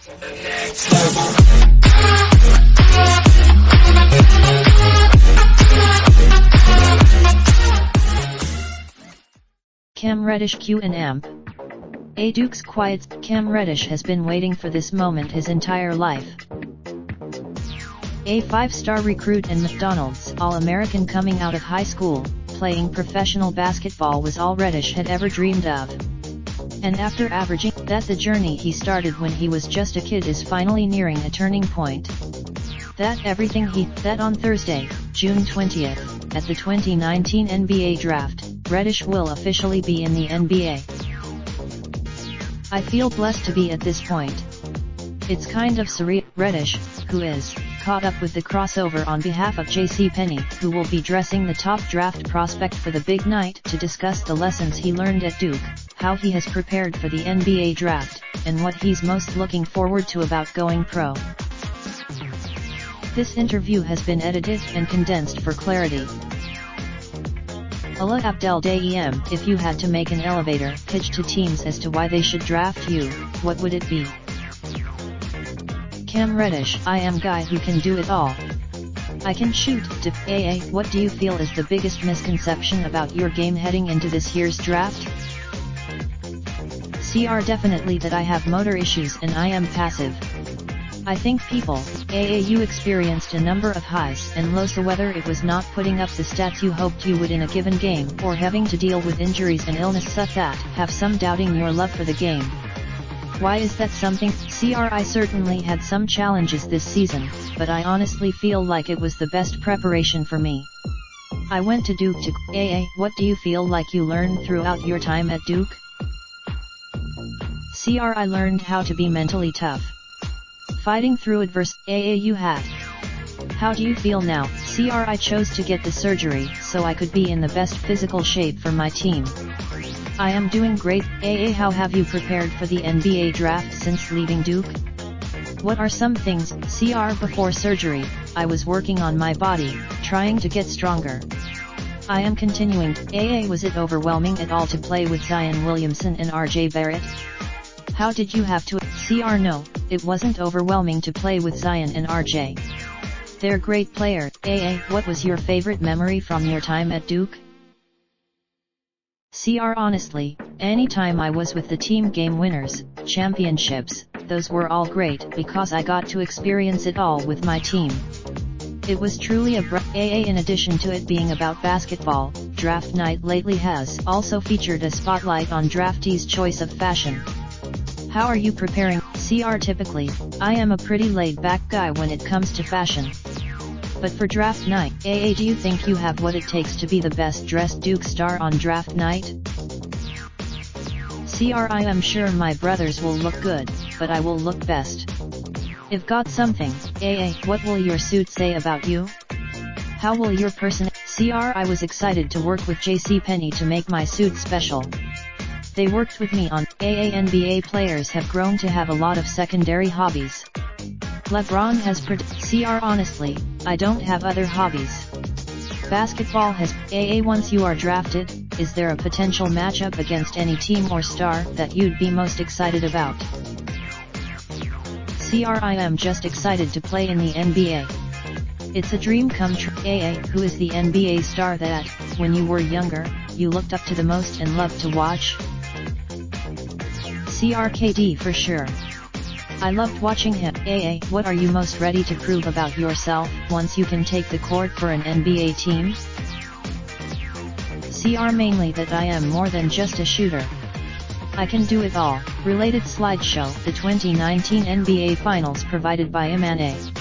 Cam Reddish Q&A. A Duke's quiet. Cam Reddish has been waiting for this moment his entire life. A 5-star recruit and McDonald's All-American coming out of high school, playing professional basketball was all Reddish had ever dreamed of. And after averaging that, the journey he started when he was just a kid is finally nearing a turning point. That on Thursday, June 20th, at the 2019 NBA Draft, Reddish will officially be in the NBA. I feel blessed to be at this point. It's kind of surreal. Reddish, who is caught up with the crossover on behalf of JCPenney, who will be dressing the top draft prospect for the big night, to discuss the lessons he learned at Duke, how he has prepared for the NBA Draft, and what he's most looking forward to about going pro. This interview has been edited and condensed for clarity. Allah Abdel Daim, if you had to make an elevator pitch to teams as to why they should draft you, what would it be? Cam Reddish, I am guy who can do it all. I can shoot, dip. What do you feel is the biggest misconception about your game heading into this year's draft? CR definitely that I have motor issues and I am passive. I think people, you experienced a number of highs and lows, so whether it was not putting up the stats you hoped you would in a given game, or having to deal with injuries and illness such that have some doubting your love for the game. Why is that something? I certainly had some challenges this season, but I honestly feel like it was the best preparation for me. I went to Duke to what do you feel like you learned throughout your time at Duke? I learned how to be mentally tough. Fighting through adversity. You had. How do you feel now? I chose to get the surgery so I could be in the best physical shape for my team. I am doing great. How have you prepared for the NBA Draft since leaving Duke? What are some things? Before surgery, I was working on my body, trying to get stronger. I am continuing. Was it overwhelming at all to play with Zion Williamson and RJ Barrett? How did you have to? No, it wasn't overwhelming to play with Zion and RJ. They're great players. What was your favorite memory from your time at Duke? Honestly, anytime I was with the team, game winners, championships, those were all great because I got to experience it all with my team. It was truly a in addition to it being about basketball, draft night lately has also featured a spotlight on draftees' choice of fashion. How are you preparing? Typically, I am a pretty laid-back guy when it comes to fashion. But for draft night, do you think you have what it takes to be the best-dressed Duke star on draft night? I am sure my brothers will look good, but I will look best. If got something, what will your suit say about you? How will your person? I was excited to work with JCPenney to make my suit special. They worked with me on NBA players have grown to have a lot of secondary hobbies. LeBron has honestly, I don't have other hobbies. Basketball has once you are drafted, is there a potential matchup against any team or star that you'd be most excited about? I am just excited to play in the NBA. It's a dream come true. Who is the NBA star that, when you were younger, you looked up to the most and loved to watch? KD for sure. I loved watching him. What are you most ready to prove about yourself once you can take the court for an NBA team? Mainly that I am more than just a shooter. I can do it all. Related slideshow, the 2019 NBA Finals provided by Imane.